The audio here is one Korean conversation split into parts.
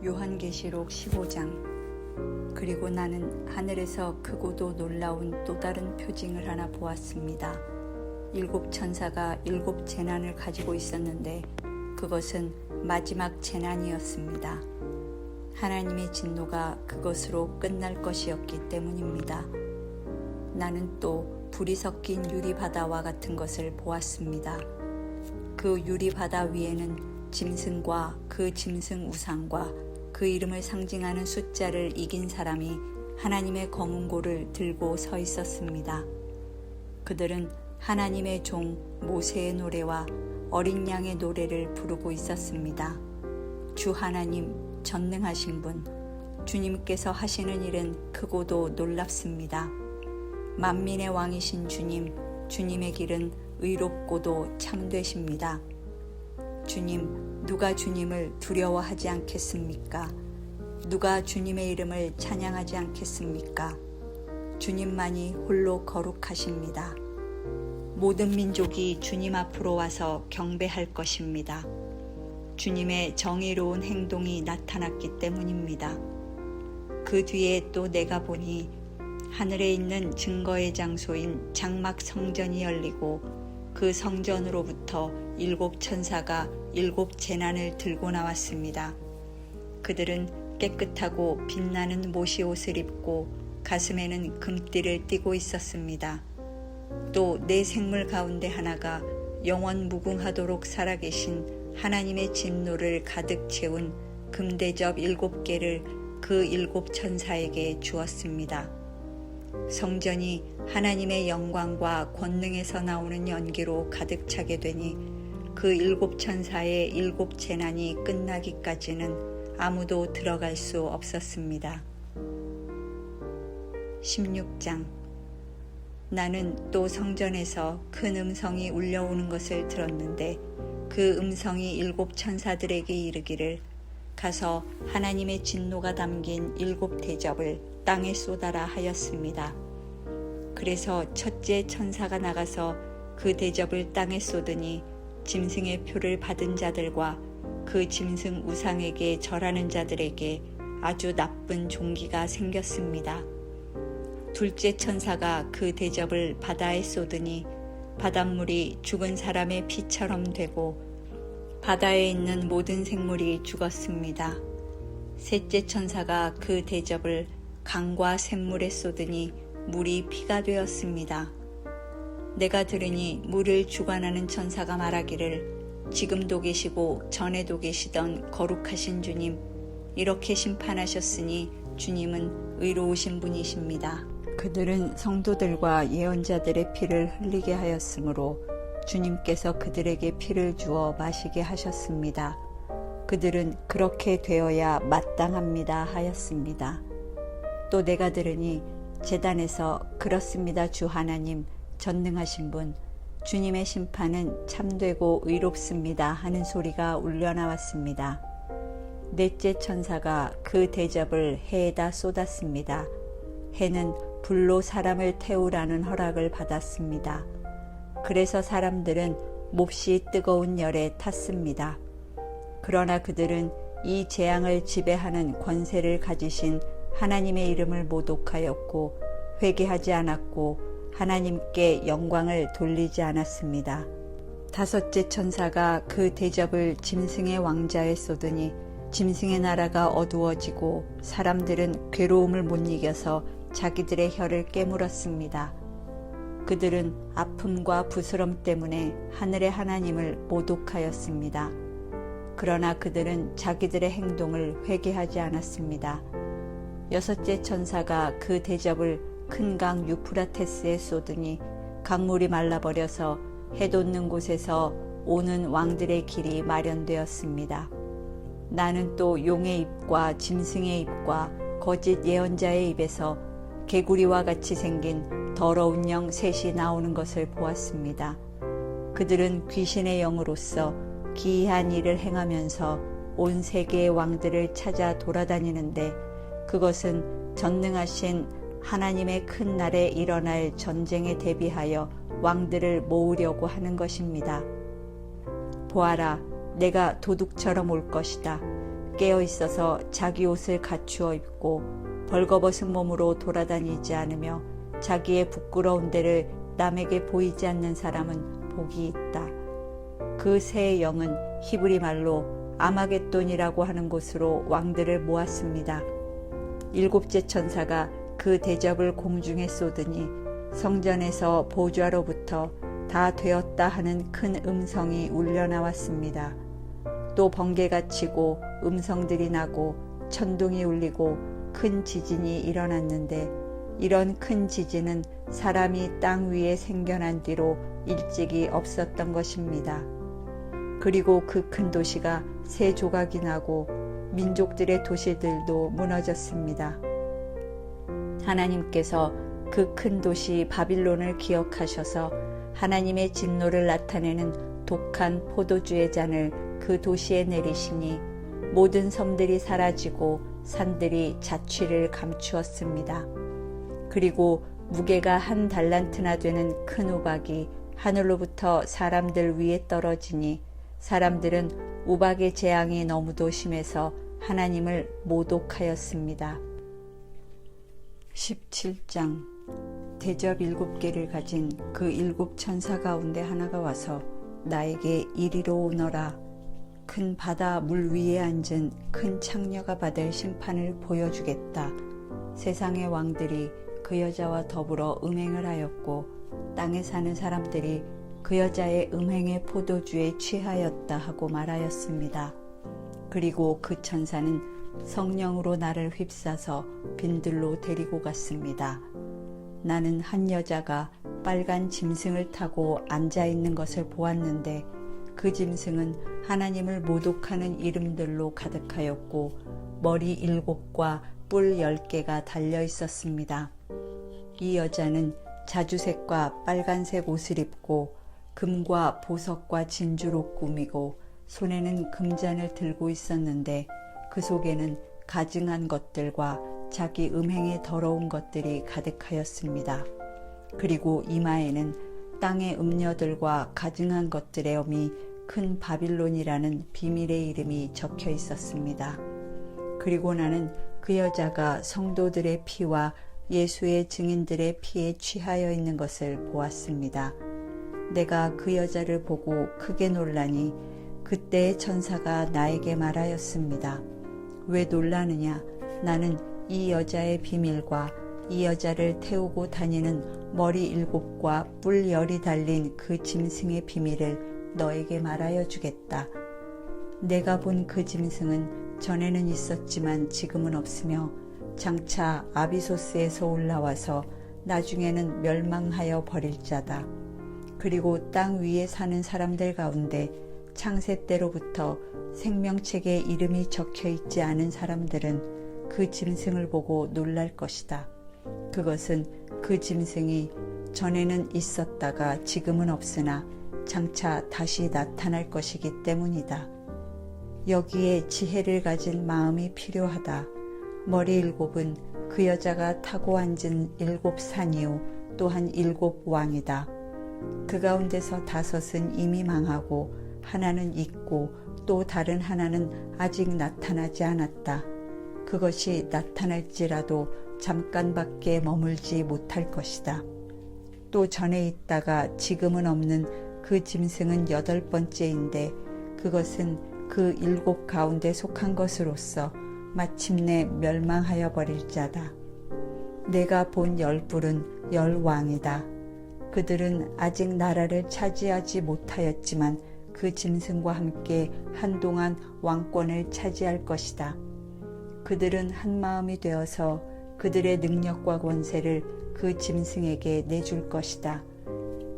요한계시록 15장. 그리고 나는 하늘에서 크고도 놀라운 또 다른 표징을 하나 보았습니다. 7 천사가 7 재난을 가지고 있었는데 그것은 마지막 재난이었습니다. 하나님의 진노가 그것으로 끝날 것이었기 때문입니다. 나는 또 불이 섞인 유리바다와 같은 것을 보았습니다. 그 유리바다 위에는 짐승과 그 짐승 우상과 그 이름을 상징하는 숫자를 이긴 사람이 하나님의 검은고를 들고 서 있었습니다. 그들은 하나님의 종 모세의 노래와 어린 양의 노래를 부르고 있었습니다. 주 하나님 전능하신 분, 주님께서 하시는 일은 크고도 놀랍습니다. 만민의 왕이신 주님, 주님의 길은 의롭고도 참되십니다. 주님, 누가 주님을 두려워하지 않겠습니까? 누가 주님의 이름을 찬양하지 않겠습니까? 주님만이 홀로 거룩하십니다. 모든 민족이 주님 앞으로 와서 경배할 것입니다. 주님의 정의로운 행동이 나타났기 때문입니다. 그 뒤에 또 내가 보니 하늘에 있는 증거의 장소인 장막 성전이 열리고 그 성전으로부터 7 천사가 7 재난을 들고 나왔습니다. 그들은 깨끗하고 빛나는 모시 옷을 입고 가슴에는 금띠를 띠고 있었습니다. 또 네 생물 가운데 하나가 영원 무궁하도록 살아계신 하나님의 진노를 가득 채운 금대접 7개를 그 7 천사에게 주었습니다. 성전이 하나님의 영광과 권능에서 나오는 연기로 가득 차게 되니 그 7 천사의 7 재난이 끝나기까지는 아무도 들어갈 수 없었습니다. 16장. 나는 또 성전에서 큰 음성이 울려오는 것을 들었는데 그 음성이 7 천사들에게 이르기를 가서 하나님의 진노가 담긴 7 대접을 땅에 쏟아라 하였습니다. 그래서 첫째 천사가 나가서 그 대접을 땅에 쏟으니 짐승의 표를 받은 자들과 그 짐승 우상에게 절하는 자들에게 아주 나쁜 종기가 생겼습니다. 둘째 천사가 그 대접을 바다에 쏟으니 바닷물이 죽은 사람의 피처럼 되고 바다에 있는 모든 생물이 죽었습니다. 셋째 천사가 그 대접을 강과 샘물에 쏟으니 물이 피가 되었습니다. 내가 들으니 물을 주관하는 천사가 말하기를 지금도 계시고 전에도 계시던 거룩하신 주님, 이렇게 심판하셨으니 주님은 의로우신 분이십니다. 그들은 성도들과 예언자들의 피를 흘리게 하였으므로 주님께서 그들에게 피를 주어 마시게 하셨습니다. 그들은 그렇게 되어야 마땅합니다 하였습니다. 또 내가 들으니 제단에서 그렇습니다 주 하나님 전능하신 분, 주님의 심판은 참되고 의롭습니다 하는 소리가 울려나왔습니다. 넷째 천사가 그 대접을 해에다 쏟았습니다. 해는 불로 사람을 태우라는 허락을 받았습니다. 그래서 사람들은 몹시 뜨거운 열에 탔습니다. 그러나 그들은 이 재앙을 지배하는 권세를 가지신 하나님의 이름을 모독하였고 회개하지 않았고 하나님께 영광을 돌리지 않았습니다. 다섯째 천사가 그 대접을 짐승의 왕자에 쏟으니 짐승의 나라가 어두워지고 사람들은 괴로움을 못 이겨서 자기들의 혀를 깨물었습니다. 그들은 아픔과 부스럼 때문에 하늘의 하나님을 모독하였습니다. 그러나 그들은 자기들의 행동을 회개하지 않았습니다. 여섯째 천사가 그 대접을 큰 강 유프라테스에 쏟으니 강물이 말라버려서 해 돋는 곳에서 오는 왕들의 길이 마련되었습니다. 나는 또 용의 입과 짐승의 입과 거짓 예언자의 입에서 개구리와 같이 생긴 더러운 영 셋이 나오는 것을 보았습니다. 그들은 귀신의 영으로서 기이한 일을 행하면서 온 세계의 왕들을 찾아 돌아다니는데 그것은 전능하신 하나님의 큰 날에 일어날 전쟁에 대비하여 왕들을 모으려고 하는 것입니다. 보아라, 내가 도둑처럼 올 것이다. 깨어 있어서 자기 옷을 갖추어 입고 벌거벗은 몸으로 돌아다니지 않으며 자기의 부끄러운 데를 남에게 보이지 않는 사람은 복이 있다. 그 새 영은 히브리 말로 아마겟돈이라고 하는 곳으로 왕들을 모았습니다. 일곱째 천사가 그 대접을 공중에 쏟으니 성전에서 보좌로부터 다 되었다 하는 큰 음성이 울려 나왔습니다. 또 번개가 치고 음성들이 나고 천둥이 울리고 큰 지진이 일어났는데 이런 큰 지진은 사람이 땅 위에 생겨난 뒤로 일찍이 없었던 것입니다. 그리고 그 큰 도시가 세 조각이 나고 민족들의 도시들도 무너졌습니다. 하나님께서 그 큰 도시 바빌론을 기억하셔서 하나님의 진노를 나타내는 독한 포도주의 잔을 그 도시에 내리시니 모든 섬들이 사라지고 산들이 자취를 감추었습니다. 그리고 무게가 1 달란트나 되는 큰 우박이 하늘로부터 사람들 위에 떨어지니 사람들은 우박의 재앙이 너무도 심해서 하나님을 모독하였습니다. 17장 대접 7개를 가진 그 7 천사 가운데 하나가 와서 나에게 이리로 오너라. 큰 바다 물 위에 앉은 큰 창녀가 받을 심판을 보여주겠다. 세상의 왕들이 그 여자와 더불어 음행을 하였고 땅에 사는 사람들이 그 여자의 음행의 포도주에 취하였다 하고 말하였습니다. 그리고 그 천사는 성령으로 나를 휩싸서 빈들로 데리고 갔습니다. 나는 한 여자가 빨간 짐승을 타고 앉아 있는 것을 보았는데 그 짐승은 하나님을 모독하는 이름들로 가득하였고 머리 7과 뿔 10개가 달려 있었습니다. 이 여자는 자주색과 빨간색 옷을 입고 금과 보석과 진주로 꾸미고 손에는 금잔을 들고 있었는데 그 속에는 가증한 것들과 자기 음행의 더러운 것들이 가득하였습니다. 그리고 이마에는 땅의 음녀들과 가증한 것들의 엄이 큰 바빌론이라는 비밀의 이름이 적혀 있었습니다. 그리고 나는 그 여자가 성도들의 피와 예수의 증인들의 피에 취하여 있는 것을 보았습니다. 내가 그 여자를 보고 크게 놀라니 그때의 천사가 나에게 말하였습니다. 왜 놀라느냐? 나는 이 여자의 비밀과 이 여자를 태우고 다니는 머리 7과 뿔 10이 달린 그 짐승의 비밀을 너에게 말하여 주겠다. 내가 본 그 짐승은 전에는 있었지만 지금은 없으며 장차 아비소스에서 올라와서 나중에는 멸망하여 버릴 자다. 그리고 땅 위에 사는 사람들 가운데 창세 때로부터 생명책에 이름이 적혀 있지 않은 사람들은 그 짐승을 보고 놀랄 것이다. 그것은 그 짐승이 전에는 있었다가 지금은 없으나 장차 다시 나타날 것이기 때문이다. 여기에 지혜를 가진 마음이 필요하다. 머리 7은 그 여자가 타고 앉은 7 산이요 또한 7 왕이다. 그 가운데서 5은 이미 망하고 하나는 있고 또 다른 하나는 아직 나타나지 않았다. 그것이 나타날지라도 잠깐밖에 머물지 못할 것이다. 또 전에 있다가 지금은 없는 그 짐승은 8번째인데 그것은 그 7 가운데 속한 것으로서 마침내 멸망하여 버릴 자다. 내가 본 10뿔은 10왕이다. 그들은 아직 나라를 차지하지 못하였지만 그 짐승과 함께 한동안 왕권을 차지할 것이다. 그들은 한 마음이 되어서 그들의 능력과 권세를 그 짐승에게 내줄 것이다.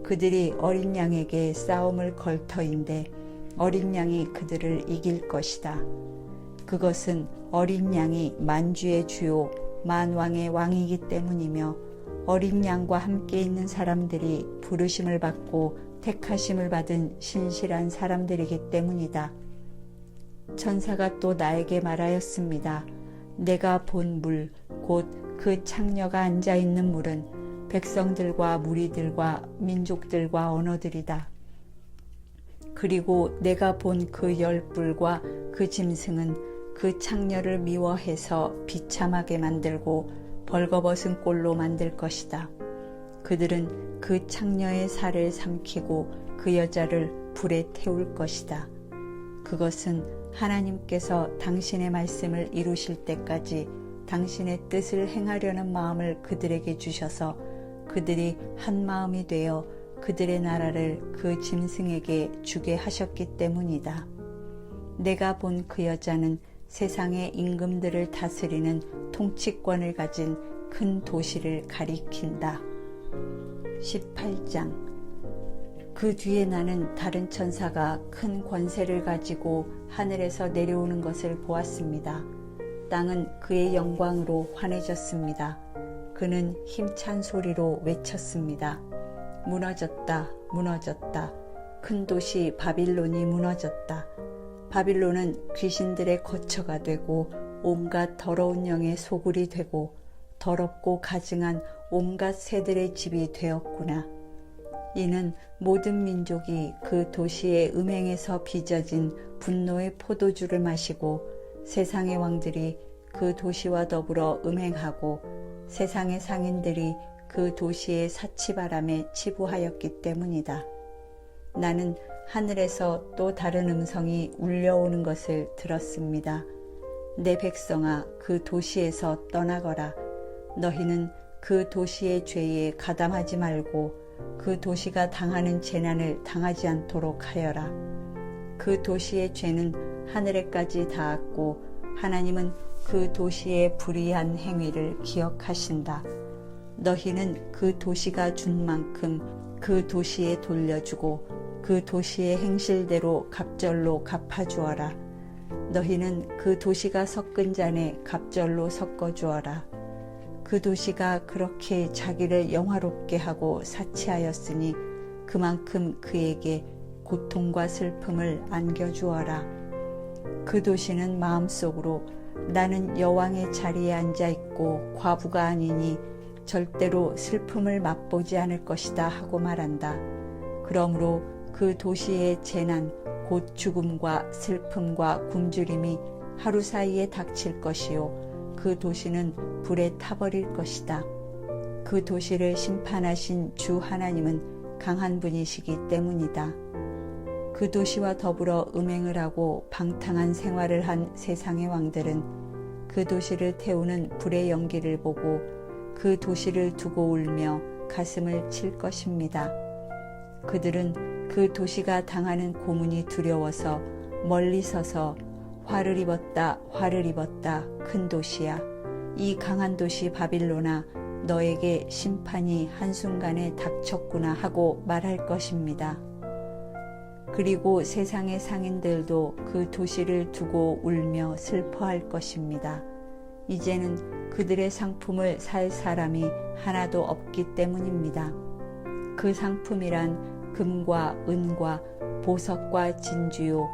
그들이 어린 양에게 싸움을 걸 터인데 어린 양이 그들을 이길 것이다. 그것은 어린 양이 만주의 주요 만왕의 왕이기 때문이며 어린 양과 함께 있는 사람들이 부르심을 받고 택하심을 받은 신실한 사람들이기 때문이다. 천사가 또 나에게 말하였습니다. 내가 본 물, 곧 그 창녀가 앉아있는 물은 백성들과 무리들과 민족들과 언어들이다. 그리고 내가 본 그 10뿔과 그 짐승은 그 창녀를 미워해서 비참하게 만들고 벌거벗은 꼴로 만들 것이다. 그들은 그 창녀의 살을 삼키고 그 여자를 불에 태울 것이다. 그것은 하나님께서 당신의 말씀을 이루실 때까지 당신의 뜻을 행하려는 마음을 그들에게 주셔서 그들이 한 마음이 되어 그들의 나라를 그 짐승에게 주게 하셨기 때문이다. 내가 본 그 여자는 세상의 임금들을 다스리는 통치권을 가진 큰 도시를 가리킨다. 18장. 그 뒤에 나는 다른 천사가 큰 권세를 가지고 하늘에서 내려오는 것을 보았습니다. 땅은 그의 영광으로 환해졌습니다. 그는 힘찬 소리로 외쳤습니다. 무너졌다, 무너졌다. 큰 도시 바빌론이 무너졌다. 바빌론은 귀신들의 거처가 되고 온갖 더러운 영의 소굴이 되고 더럽고 가증한 온갖 새들의 집이 되었구나. 이는 모든 민족이 그 도시의 음행에서 빚어진 분노의 포도주를 마시고 세상의 왕들이 그 도시와 더불어 음행하고 세상의 상인들이 그 도시의 사치바람에 치부하였기 때문이다. 나는 하늘에서 또 다른 음성이 울려오는 것을 들었습니다. 내 백성아, 그 도시에서 떠나거라. 너희는 그 도시의 죄에 가담하지 말고 그 도시가 당하는 재난을 당하지 않도록 하여라. 그 도시의 죄는 하늘에까지 닿았고 하나님은 그 도시의 불의한 행위를 기억하신다. 너희는 그 도시가 준 만큼 그 도시에 돌려주고 그 도시의 행실대로 갑절로 갚아주어라. 너희는 그 도시가 섞은 잔에 갑절로 섞어주어라. 그 도시가 그렇게 자기를 영화롭게 하고 사치하였으니 그만큼 그에게 고통과 슬픔을 안겨주어라. 그 도시는 마음속으로 나는 여왕의 자리에 앉아있고 과부가 아니니 절대로 슬픔을 맛보지 않을 것이다 하고 말한다. 그러므로 그 도시의 재난 곧 죽음과 슬픔과 굶주림이 하루 사이에 닥칠 것이요 그 도시는 불에 타버릴 것이다. 그 도시를 심판하신 주 하나님은 강한 분이시기 때문이다. 그 도시와 더불어 음행을 하고 방탕한 생활을 한 세상의 왕들은 그 도시를 태우는 불의 연기를 보고 그 도시를 두고 울며 가슴을 칠 것입니다. 그들은 그 도시가 당하는 고문이 두려워서 멀리 서서 화를 입었다, 화를 입었다, 큰 도시야. 이 강한 도시 바빌로나, 너에게 심판이 한순간에 닥쳤구나 하고 말할 것입니다. 그리고 세상의 상인들도 그 도시를 두고 울며 슬퍼할 것입니다. 이제는 그들의 상품을 살 사람이 하나도 없기 때문입니다. 그 상품이란 금과 은과 보석과 진주요,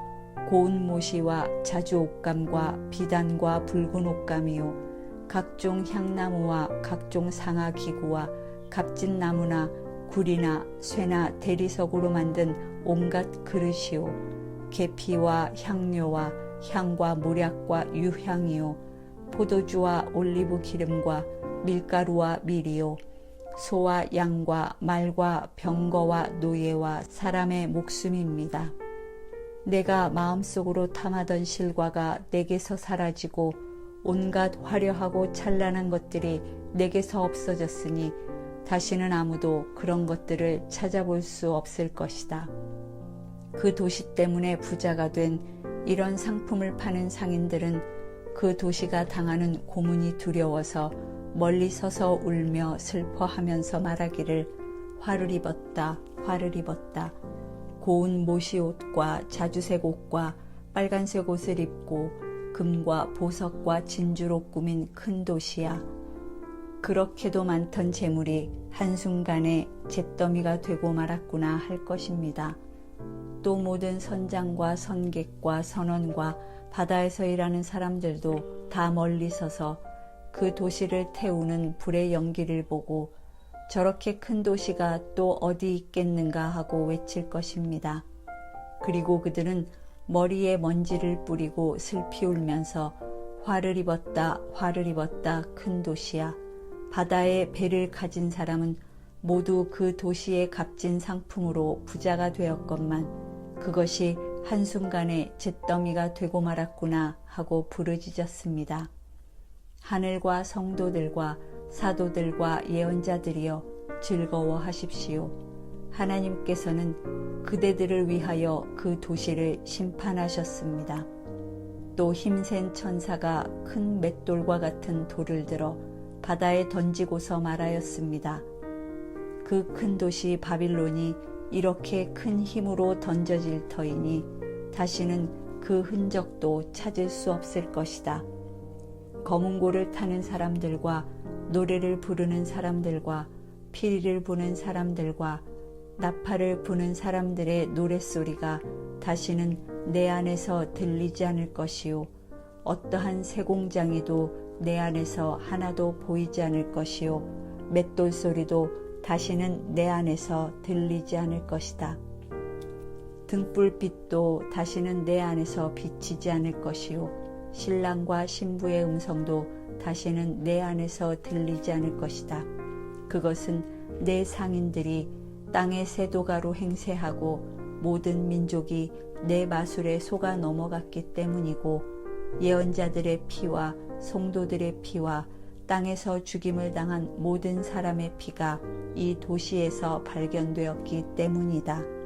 고운 모시와 자주 옷감과 비단과 붉은 옷감이요, 각종 향나무와 각종 상아 기구와 값진 나무나 구리나 쇠나 대리석으로 만든 온갖 그릇이요, 계피와 향료와 향과 모략과 유향이요, 포도주와 올리브 기름과 밀가루와 밀이요, 소와 양과 말과 병거와 노예와 사람의 목숨입니다. 내가 마음속으로 탐하던 실과가 내게서 사라지고 온갖 화려하고 찬란한 것들이 내게서 없어졌으니 다시는 아무도 그런 것들을 찾아볼 수 없을 것이다. 그 도시 때문에 부자가 된 이런 상품을 파는 상인들은 그 도시가 당하는 고문이 두려워서 멀리 서서 울며 슬퍼하면서 말하기를 화를 입었다, 화를 입었다. 고운 모시옷과 자주색 옷과 빨간색 옷을 입고 금과 보석과 진주로 꾸민 큰 도시야. 그렇게도 많던 재물이 한순간에 잿더미가 되고 말았구나 할 것입니다. 또 모든 선장과 선객과 선원과 바다에서 일하는 사람들도 다 멀리 서서 그 도시를 태우는 불의 연기를 보고 저렇게 큰 도시가 또 어디 있겠는가 하고 외칠 것입니다. 그리고 그들은 머리에 먼지를 뿌리고 슬피 울면서 화를 입었다 큰 도시야. 바다에 배를 가진 사람은 모두 그 도시의 값진 상품으로 부자가 되었건만 그것이 한순간에 잿더미가 되고 말았구나 하고 부르짖었습니다. 하늘과 성도들과 사도들과 예언자들이여 즐거워하십시오. 하나님께서는 그대들을 위하여 그 도시를 심판하셨습니다. 또 힘센 천사가 큰 맷돌과 같은 돌을 들어 바다에 던지고서 말하였습니다. 그 큰 도시 바빌론이 이렇게 큰 힘으로 던져질 터이니 다시는 그 흔적도 찾을 수 없을 것이다. 검은고를 타는 사람들과 노래를 부르는 사람들과 피리를 부는 사람들과 나팔을 부는 사람들의 노랫소리가 다시는 내 안에서 들리지 않을 것이요 어떠한 세공장이도 내 안에서 하나도 보이지 않을 것이요 맷돌 소리도 다시는 내 안에서 들리지 않을 것이다. 등불빛도 다시는 내 안에서 비치지 않을 것이요 신랑과 신부의 음성도 다시는 내 안에서 들리지 않을 것이다. 그것은 내 상인들이 땅의 세도가로 행세하고 모든 민족이 내 마술에 속아 넘어갔기 때문이고 예언자들의 피와 성도들의 피와 땅에서 죽임을 당한 모든 사람의 피가 이 도시에서 발견되었기 때문이다.